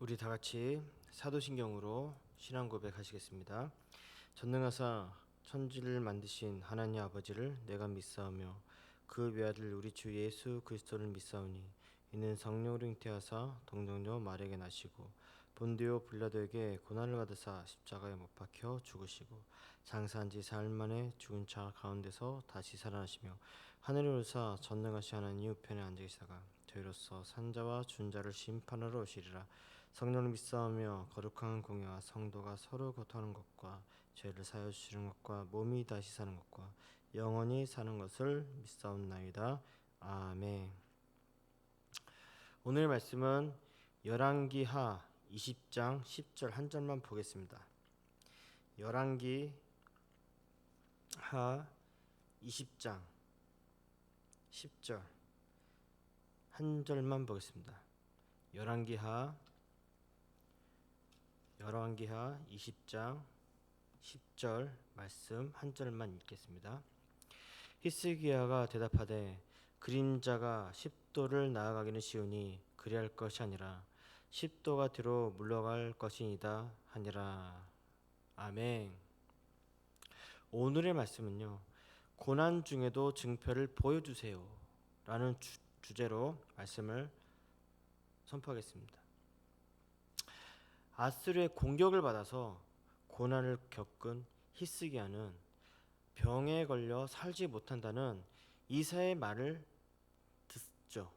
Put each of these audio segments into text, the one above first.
우리 다 같이 사도신경으로 신앙 고백하시겠습니다. 전능하사 천지를 만드신 하나님 아버지를 내가 믿사오며 그 외아들 우리 주 예수 그리스도를 믿사오니 이는 성령으로 잉태하사 동정녀 마리아에게 나시고 본디오 빌라도에게 고난을 받으사 십자가에 못 박혀 죽으시고 장사한 지 사흘 만에 죽은 자 가운데서 다시 살아나시며 하늘에 오르사 전능하신 하나님 우편에 앉아 계시다가 저희로서 산자와 준자를 심판하러 오시리라. 성령을 믿사오며 거룩한 공예와 성도가 서로 교통하는 것과 죄를 사하여 주시는 것과 몸이 다시 사는 것과 영원히 사는 것을 믿사옵나이다. 아멘. 오늘 말씀은 열왕기하 20장 10절 한 절만 보겠습니다. 열왕기하 20장 10절 한 절만 보겠습니다. 열왕기하 20장 10절 말씀 한 절만 읽겠습니다. 히스기야가 대답하되 그림자가 10도를 나아가기는 쉬우니 그리할 것이 아니라 10도가 뒤로 물러갈 것이니이다 하니라. 아멘. 오늘의 말씀은요, 고난 중에도 증표를 보여주세요 라는 주제로 말씀을 선포하겠습니다. 아수르의 공격을 받아서 고난을 겪은 히스기야는 병에 걸려 살지 못한다는 이사의 말을 듣죠.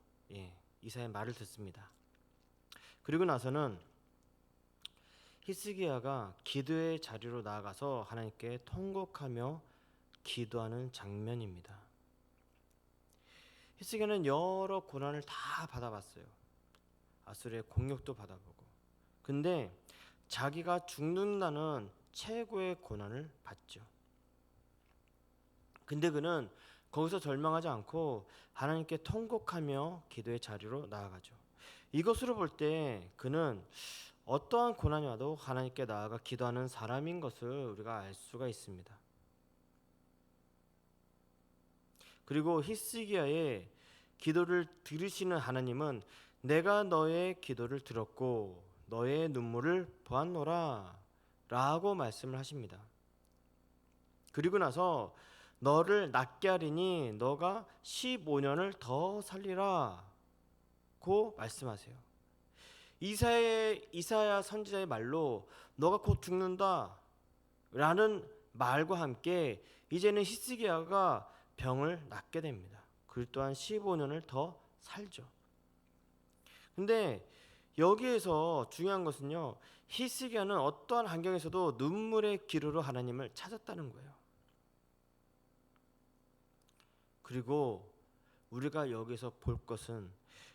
이사의 말을 듣습니다. 그리고 나서는 히스기야가 기도의 자리로 나아가서 하나님께 통곡하며 기도하는 장면입니다. 히스기야는 여러 고난을 다 받아봤어요. 아수르의 공격도 받아보고. 근데 자기가 죽는다는 최고의 고난을 받죠. 근데 그는 거기서 절망하지 않고 하나님께 통곡하며 기도의 자리로 나아가죠. 이것으로 볼 때 그는 어떠한 고난이 와도 하나님께 나아가 기도하는 사람인 것을 우리가 알 수가 있습니다. 그리고 히스기야의 기도를 들으시는 하나님은 내가 너의 기도를 들었고 너의 눈물을 보았노라 라고 말씀을 하십니다. 그리고 나서 너를 낫게 하리니 너가 15년을 더 살리라 고 말씀하세요. 이사야 선지자의 말로 너가 곧 죽는다 라는 말과 함께 이제는 히스기야가 병을 낫게 됩니다. 그 또한 15년을 더 살죠. 근데 여기에서 중요한 것은요, 히스기야는 어떠한 환경에서도 눈물의 기로로 하나님을 찾았다는 거예요. 그리고 우리가 여기서 볼 것은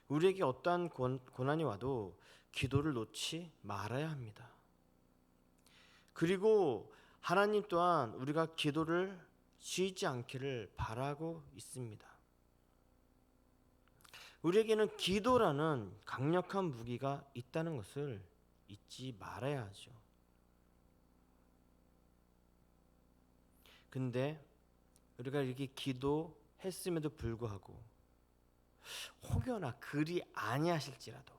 우리에게 어떠한 고난이 와도 기도를 놓지 말아야 합니다. 그리고 하나님 또한 우리가 기도를 쉬지 않기를 바라고 있습니다. 우리에게는 기도라는 강력한 무기가 있다는 것을 잊지 말아야 하죠. 근데 우리가 이렇게 기도했음에도 불구하고 혹여나 그리 아니하실지라도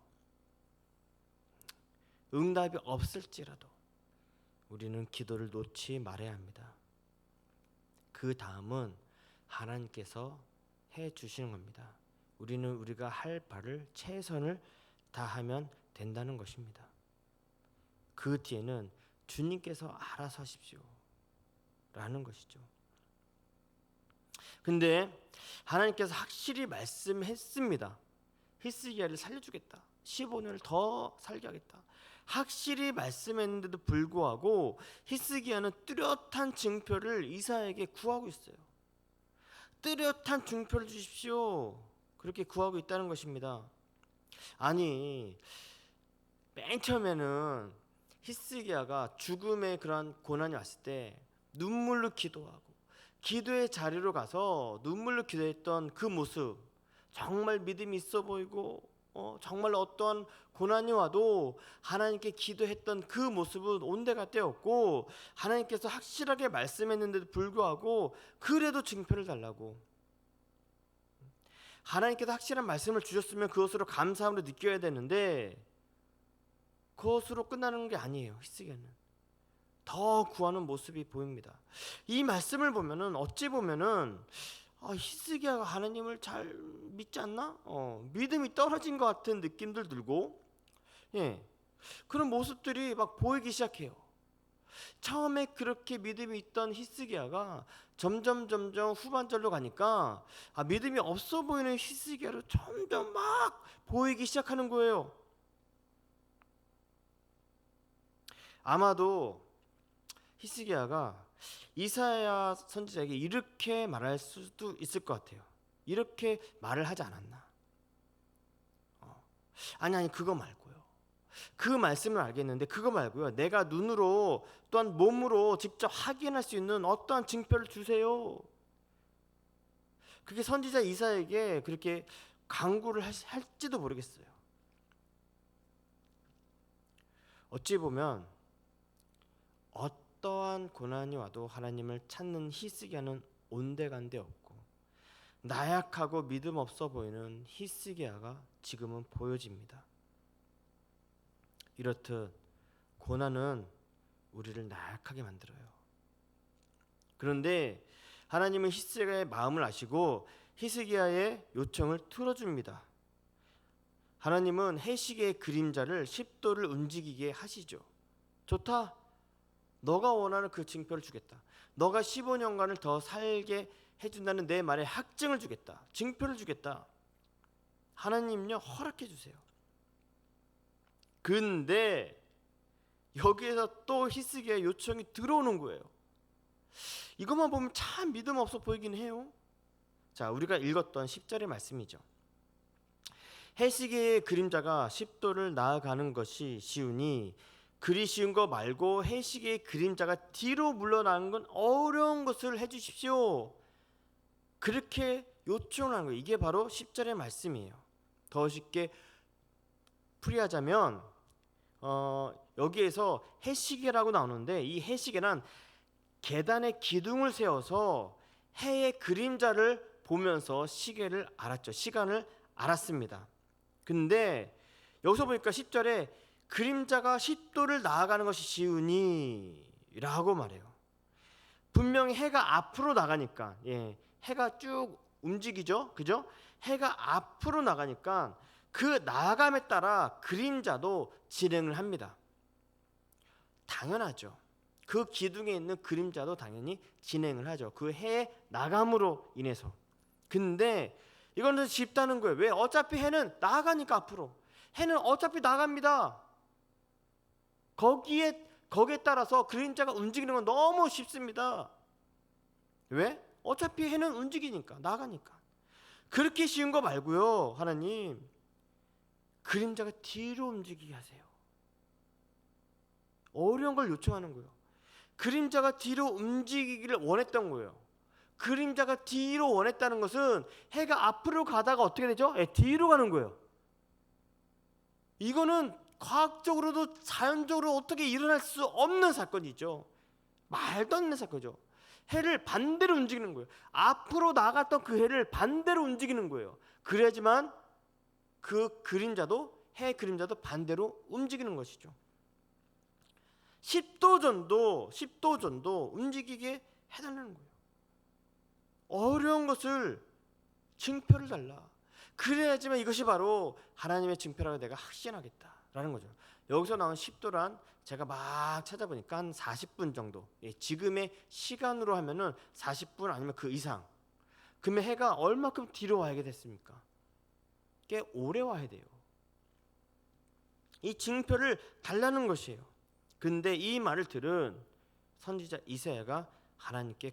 응답이 없을지라도 우리는 기도를 놓지 말아야 합니다. 그 다음은 하나님께서 해 주시는 겁니다. 우리는 우리가 할 바를 최선을 다하면 된다는 것입니다. 그 뒤에는 주님께서 알아서 하십시오 라는 것이죠. 근데 하나님께서 확실히 말씀했습니다. 히스기야를 살려주겠다. 15년을 더 살게 하겠다. 확실히 말씀했는데도 불구하고 히스기야는 뚜렷한 증표를 이사야에게 구하고 있어요. 뚜렷한 증표를 주십시오. 그렇게 구하고 있다는 것입니다. 아니, 맨 처음에는 히스기야가 죽음의 그러한 고난이 왔을 때 눈물로 기도하고 기도의 자리로 가서 눈물로 기도했던 그 모습, 정말 믿음이 있어 보이고 정말 어떠한 고난이 와도 하나님께 기도했던 그 모습은 온데가 떼었고 하나님께서 확실하게 말씀했는데도 불구하고 그래도 증표를 달라고, 하나님께서 확실한 말씀을 주셨으면 그것으로 감사함으로 느껴야 되는데 그것으로 끝나는 게 아니에요. 히스기야는 더 구하는 모습이 보입니다. 이 말씀을 보면은 어찌 보면은 히스기야가 하나님을 잘 믿지 않나? 믿음이 떨어진 것 같은 느낌들 들고, 그런 모습들이 막 보이기 시작해요. 처음에 그렇게 믿음이 있던 히스기야가 점점 후반절로 가니까 믿음이 없어 보이는 히스기야로 점점 막 보이기 시작하는 거예요. 아마도 히스기야가 이사야 선지자에게 이렇게 말할 수도 있을 것 같아요. 이렇게 말을 하지 않았나? 아니 그거 말고요. 그 말씀을 알겠는데 그거 말고요. 내가 눈으로 또한 몸으로 직접 확인할 수 있는 어떠한 징표를 주세요. 그게 선지자 이사야에게 그렇게 간구를 할지도 모르겠어요. 어찌 보면 어떠한 고난이 와도 하나님을 찾는 히스기야는 온데간데 없고 나약하고 믿음 없어 보이는 히스기야가 지금은 보여집니다. 이렇듯 고난은 우리를 나약하게 만들어요. 그런데 하나님은 히스기야의 마음을 아시고 히스기야의 요청을 들어줍니다. 하나님은 해시계의 그림자를 10도를 움직이게 하시죠. 좋다. 너가 원하는 그 징표를 주겠다. 너가 15년간을 더 살게 해준다는 내 말에 확증을 주겠다. 징표를 주겠다. 하나님요 허락해 주세요. 근데 여기에서 또 히스기야의 요청이 들어오는 거예요. 이것만 보면 참 믿음 없어 보이긴 해요. 자, 우리가 읽었던 10절의 말씀이죠. 해시계의 그림자가 10도를 나아가는 것이 쉬우니 그리 쉬운 거 말고 해시계의 그림자가 뒤로 물러나는 건 어려운 것을 해주십시오. 그렇게 요청을 하는 거예요. 이게 바로 10절의 말씀이에요. 더 쉽게 풀이하자면 여기에서 해시계라고 나오는데 이 해시계는 계단에 기둥을 세워서 해의 그림자를 보면서 시계를 알았죠. 시간을 알았습니다. 근데 여기서 보니까 10절에 그림자가 10도를 나아가는 것이 쉬우니 라고 말해요. 분명히 해가 앞으로 나가니까 해가 쭉 움직이죠. 그죠? 해가 앞으로 나가니까 그 나아감에 따라 그림자도 진행을 합니다. 당연하죠. 그 기둥에 있는 그림자도 당연히 진행을 하죠. 그 해의 나감으로 인해서. 근데 이거는 쉽다는 거예요. 왜? 어차피 해는 나아가니까 앞으로. 해는 어차피 나갑니다. 거기에 따라서 그림자가 움직이는 건 너무 쉽습니다. 왜? 어차피 해는 움직이니까, 나가니까. 그렇게 쉬운 거 말고요. 하나님, 그림자가 뒤로 움직이게 하세요. 어려운 걸 요청하는 거예요. 그림자가 뒤로 움직이기를 원했던 거예요. 그림자가 뒤로 원했다는 것은 해가 앞으로 가다가 어떻게 되죠? 뒤로 가는 거예요. 이거는 과학적으로도 자연적으로 어떻게 일어날 수 없는 사건이죠. 말도 안 되는 사건이죠. 해를 반대로 움직이는 거예요. 앞으로 나갔던 그 해를 반대로 움직이는 거예요. 그래야지만 그 그림자도 해 그림자도 반대로 움직이는 것이죠. 10도 전도 움직이게 해달라는 거예요. 어려운 것을 징표를 달라. 그래야지만 이것이 바로 하나님의 징표라고 내가 확신하겠다라는 거죠. 여기서 나온 10도란 제가 막 찾아보니까 한 40분 정도. 지금의 시간으로 하면은 40분 아니면 그 이상. 그러면 해가 얼마큼 뒤로 와야 됐습니까? 꽤 오래 와야 돼요. 이 징표를 달라는 것이에요. 근데 이 말을 들은 선지자 이사야가 하나님께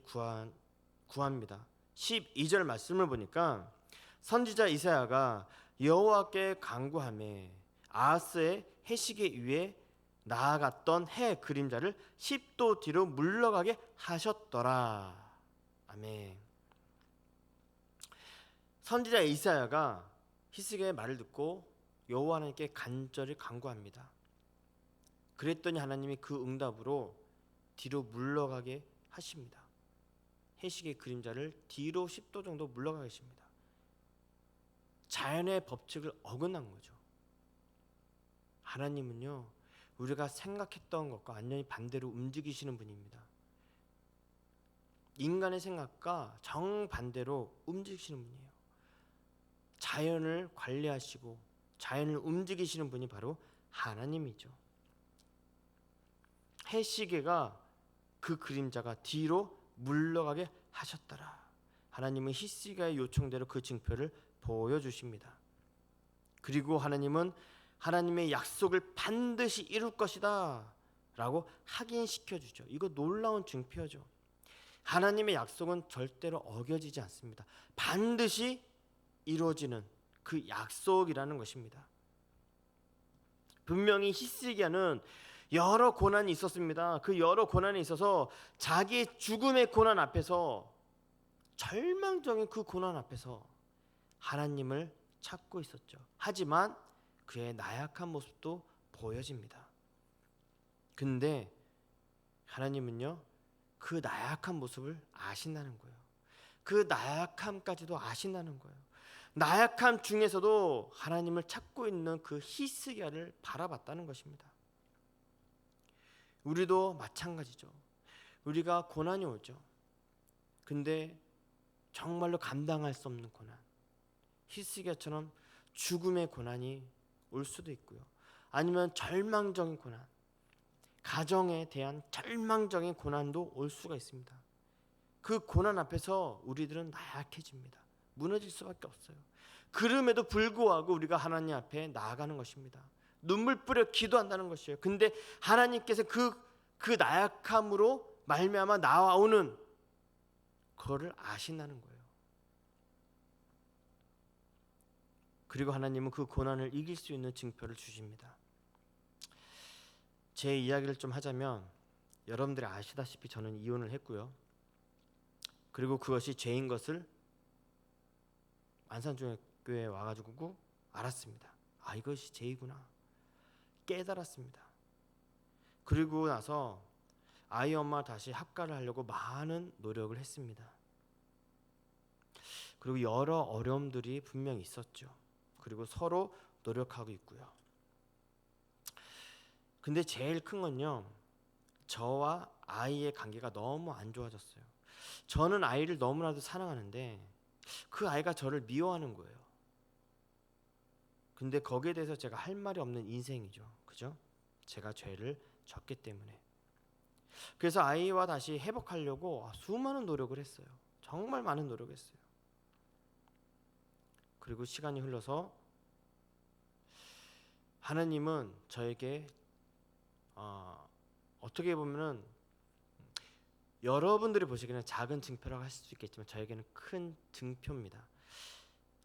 구합니다. 12절 말씀을 보니까 선지자 이사야가 여호와께 간구하며 아하스의 해시계 위에 나아갔던 해 그림자를 10도 뒤로 물러가게 하셨더라. 아멘. 선지자 이사야가 히스기야의 말을 듣고 여호와 하나님께 간절히 간구합니다. 그랬더니 하나님이 그 응답으로 뒤로 물러가게 하십니다. 해시계 그림자를 뒤로 10도 정도 물러가게 하십니다. 자연의 법칙을 어긋난 거죠. 하나님은요 우리가 생각했던 것과 완전히 반대로 움직이시는 분입니다. 인간의 생각과 정반대로 움직이시는 분이에요. 자연을 관리하시고 자연을 움직이시는 분이 바로 하나님이죠. 해시계가 그 그림자가 뒤로 물러가게 하셨더라. 하나님은 히스기야의 요청대로 그 징표를 보여주십니다. 그리고 하나님은 하나님의 약속을 반드시 이룰 것이다 라고 확인시켜주죠. 이거 놀라운 징표죠. 하나님의 약속은 절대로 어겨지지 않습니다. 반드시 이루어지는 그 약속이라는 것입니다. 분명히 히스기야는 여러 고난이 있었습니다. 그 여러 고난이 있어서 자기의 죽음의 고난 앞에서, 절망적인 그 고난 앞에서 하나님을 찾고 있었죠. 하지만 그의 나약한 모습도 보여집니다. 근데 하나님은요, 그 나약한 모습을 아신다는 거예요. 그 나약함까지도 아신다는 거예요. 나약함 중에서도 하나님을 찾고 있는 그 히스기야를 바라봤다는 것입니다. 우리도 마찬가지죠. 우리가 고난이 오죠. 근데 정말로 감당할 수 없는 고난, 히스기야처럼 죽음의 고난이 올 수도 있고요. 아니면 절망적인 고난, 가정에 대한 절망적인 고난도 올 수가 있습니다. 그 고난 앞에서 우리들은 나약해집니다. 무너질 수밖에 없어요. 그럼에도 불구하고 우리가 하나님 앞에 나아가는 것입니다. 눈물 뿌려 기도한다는 것이에요. 근데 하나님께서 그 나약함으로 말미암아 나와오는 그거를 아신다는 거예요. 그리고 하나님은 그 고난을 이길 수 있는 징표를 주십니다. 제 이야기를 좀 하자면, 여러분들이 아시다시피 저는 이혼을 했고요. 그리고 그것이 죄인 것을 안산중학교에 와가지고 알았습니다. 아, 이것이 죄이구나 깨달았습니다. 그리고 나서 아이 엄마 다시 합가를 하려고 많은 노력을 했습니다. 그리고 여러 어려움들이 분명히 있었죠. 그리고 서로 노력하고 있고요. 근데 제일 큰 건요, 저와 아이의 관계가 너무 안 좋아졌어요. 저는 아이를 너무나도 사랑하는데 그 아이가 저를 미워하는 거예요. 근데 거기에 대해서 제가 할 말이 없는 인생이죠. 그죠? 제가 죄를 졌기 때문에. 그래서 아이와 다시 회복하려고 수많은 노력을 했어요. 정말 많은 노력을 했어요. 그리고 시간이 흘러서 하나님은 저에게 어떻게 보면은 여러분들이 보시기에는 작은 증표라고 하실 수 있겠지만 저에게는 큰 증표입니다.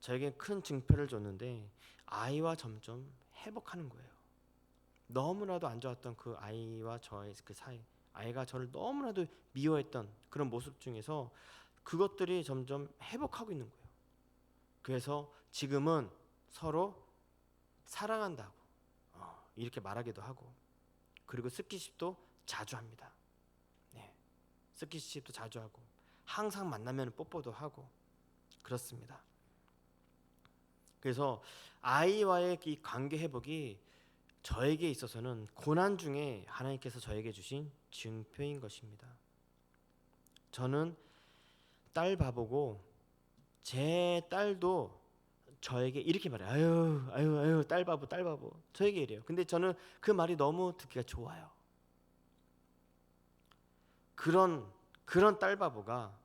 저에게는 큰 증표를 줬는데 아이와 점점 회복하는 거예요. 너무나도 안 좋았던 그 아이와 저의 그 사이, 아이가 저를 너무나도 미워했던 그런 모습 중에서 그것들이 점점 회복하고 있는 거예요. 그래서 지금은 서로 사랑한다고 이렇게 말하기도 하고, 그리고 스킨십도 자주 합니다. 네, 스킨십도 자주 하고 항상 만나면 뽀뽀도 하고 그렇습니다. 그래서 아이와의 이 관계 회복이 저에게 있어서는 고난 중에 하나님께서 저에게 주신 증표인 것입니다. 저는 딸 바보고 제 딸도 저에게 이렇게 말해요. 아유 딸 바보 딸 바보 저에게 이래요. 근데 저는 그 말이 너무 듣기가 좋아요. 그런 딸 바보가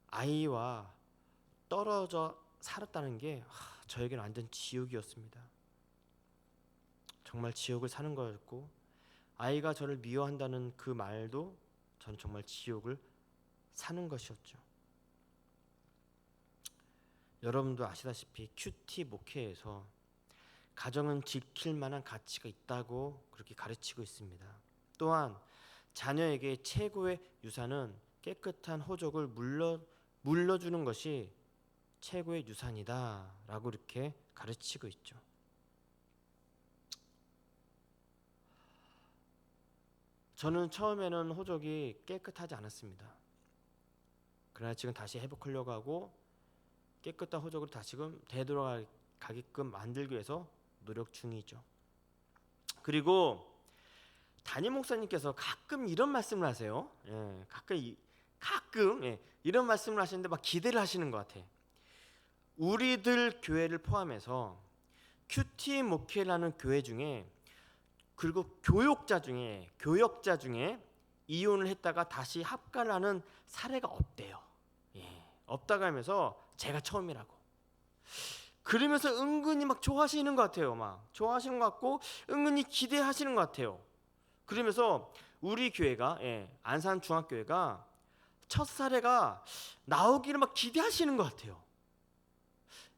아이와 떨어져 살았다는 게 저에게는 완전 지옥이었습니다. 정말 지옥을 사는 거였고, 아이가 저를 미워한다는 그 말도 저는 정말 지옥을 사는 것이었죠. 여러분도 아시다시피 큐티 목회에서 가정은 지킬 만한 가치가 있다고 그렇게 가르치고 있습니다. 또한 자녀에게 최고의 유산은 깨끗한 호적을 물려주는 것이 최고의 유산이다 라고 이렇게 가르치고 있죠. 저는 처음에는 호적이 깨끗하지 않았습니다. 그러나 지금 다시 회복하려고 하고 깨끗한 호적으로 다시금 되돌아가게끔 만들기 위해서 노력 중이죠. 그리고 담임 목사님께서 가끔 이런 말씀을 하세요. 가끔 이런 말씀을 하시는데 막 기대를 하시는 것 같아. 우리들 교회를 포함해서 큐티 목회라는 교회 중에, 그리고 교역자 중에 이혼을 했다가 다시 합가를 하는 사례가 없대요. 없다고 하면서 제가 처음이라고. 그러면서 은근히 막 좋아하시는 것 같아요. 막 좋아하시는 것 같고 은근히 기대하시는 것 같아요. 그러면서 우리 교회가, 안산 중학교회가 첫 사례가 나오기를 막 기대하시는 것 같아요.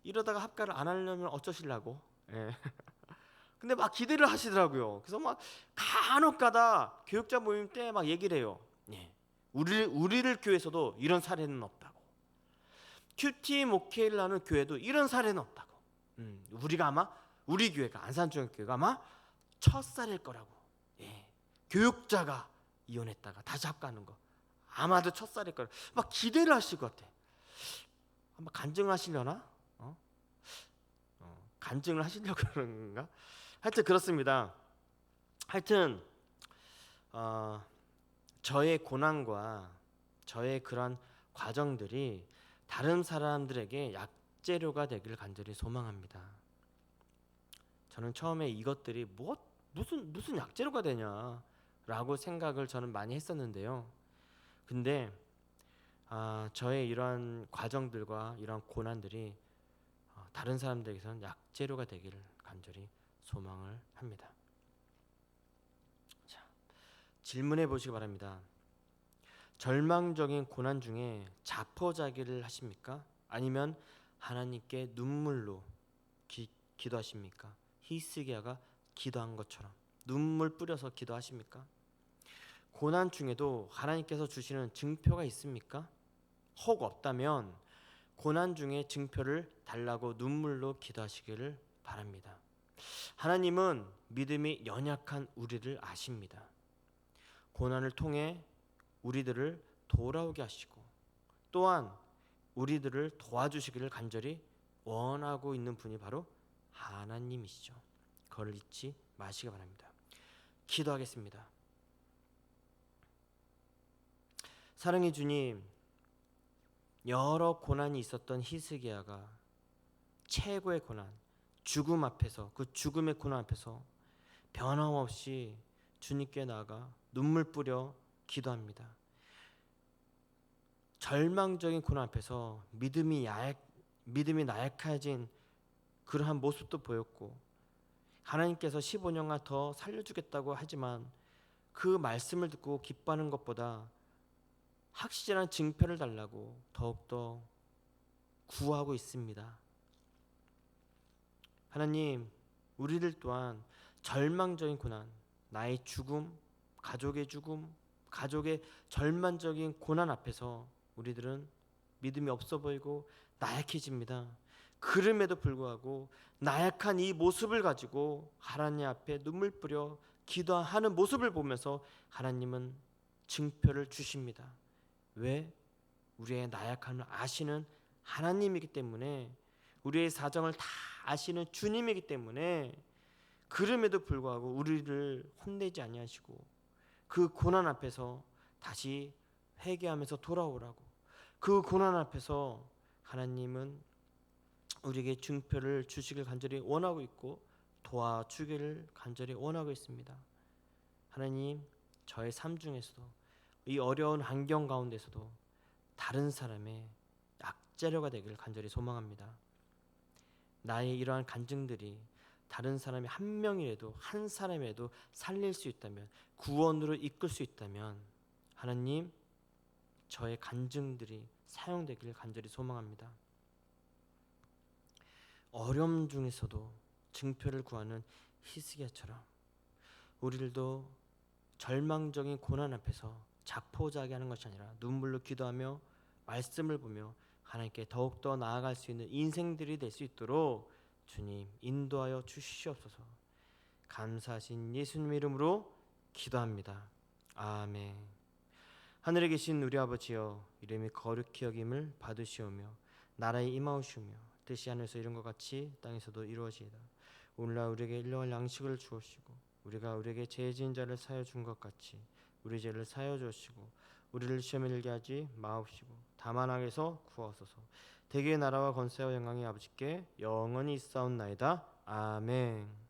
이러다가 합가를 안 하려면 어쩌시려고? 근데 막 기대를 하시더라고요. 그래서 막 간혹가다 교육자 모임 때 막 얘기를 해요. 우리를 교회에서도 이런 사례는 없다고. 큐티 목회를 하는 교회도 이런 사례는 없다고. 우리가 아마 우리 교회가 안산중학교가 아마 첫 사례일 거라고. 교육자가 이혼했다가 다시 합가하는 거 아마도 첫 사례일 거라고. 막 기대를 하실 것 같아. 한번 간증하시려나? 간증을 하시려고 그런가? 하여튼 그렇습니다. 하여튼 저의 고난과 저의 그런 과정들이 다른 사람들에게 약재료가 되기를 간절히 소망합니다. 저는 처음에 이것들이 무슨 약재료가 되냐라고 생각을 저는 많이 했었는데요. 근데 저의 이러한 과정들과 이러한 고난들이 다른 사람들에게서는 약재료가 되기를 간절히 소망을 합니다. 자, 질문해 보시기 바랍니다. 절망적인 고난 중에 자포자기를 하십니까? 아니면 하나님께 눈물로 기도하십니까? 히스기야가 기도한 것처럼 눈물 뿌려서 기도하십니까? 고난 중에도 하나님께서 주시는 증표가 있습니까? 혹 없다면 고난 중에 증표를 달라고 눈물로 기도하시기를 바랍니다. 하나님은 믿음이 연약한 우리를 아십니다. 고난을 통해 우리들을 돌아오게 하시고 또한 우리들을 도와주시기를 간절히 원하고 있는 분이 바로 하나님이시죠. 그걸 잊지 마시기 바랍니다. 기도하겠습니다. 사랑의 주님, 여러 고난이 있었던 히스기야가 최고의 고난, 죽음 앞에서, 그 죽음의 고난 앞에서 변함없이 주님께 나아가 눈물 뿌려 기도합니다. 절망적인 고난 앞에서 믿음이 나약해진 그러한 모습도 보였고, 하나님께서 15년간 더 살려주겠다고 하지만 그 말씀을 듣고 기뻐하는 것보다 확실한 증표를 달라고 더욱더 구하고 있습니다. 하나님, 우리들 또한 절망적인 고난, 나의 죽음, 가족의 죽음, 가족의 절망적인 고난 앞에서 우리들은 믿음이 없어 보이고 나약해집니다. 그럼에도 불구하고 나약한 이 모습을 가지고 하나님 앞에 눈물 뿌려 기도하는 모습을 보면서 하나님은 증표를 주십니다. 왜? 우리의 나약함을 아시는 하나님이기 때문에, 우리의 사정을 다 아시는 주님이기 때문에, 그럼에도 불구하고 우리를 혼내지 아니하시고 그 고난 앞에서 다시 회개하면서 돌아오라고, 그 고난 앞에서 하나님은 우리에게 증표를 주시길 간절히 원하고 있고 도와주기를 간절히 원하고 있습니다. 하나님, 저의 삶 중에서도 이 어려운 환경 가운데서도 다른 사람의 약재료가 되기를 간절히 소망합니다. 나의 이러한 간증들이 다른 사람이 한 명이라도, 한 사람이라도 살릴 수 있다면, 구원으로 이끌 수 있다면 하나님, 저의 간증들이 사용되기를 간절히 소망합니다. 어려움 중에서도 증표를 구하는 히스기야처럼 우리들도 절망적인 고난 앞에서 자포자기하는 것이 아니라 눈물로 기도하며 말씀을 보며 하나님께 더욱더 나아갈 수 있는 인생들이 될 수 있도록 주님 인도하여 주시옵소서. 감사하신 예수님 이름으로 기도합니다. 아멘. 하늘에 계신 우리 아버지여, 이름이 거룩히 여김을 받으시오며 나라에 임하오시오며 뜻이 하늘에서 이룬 것 같이 땅에서도 이루어지이다. 오늘날 우리에게 일용할 양식을 주옵시고 우리가 우리에게 죄 지은 자를 사여 준 것 같이 우리 죄를 사여 주시고 우리를 시험에 들게 하지 마옵시고 다만 악에서 구하소서. 대개의 나라와 권세와 영광이 아버지께 영원히 있사옵나이다. 아멘.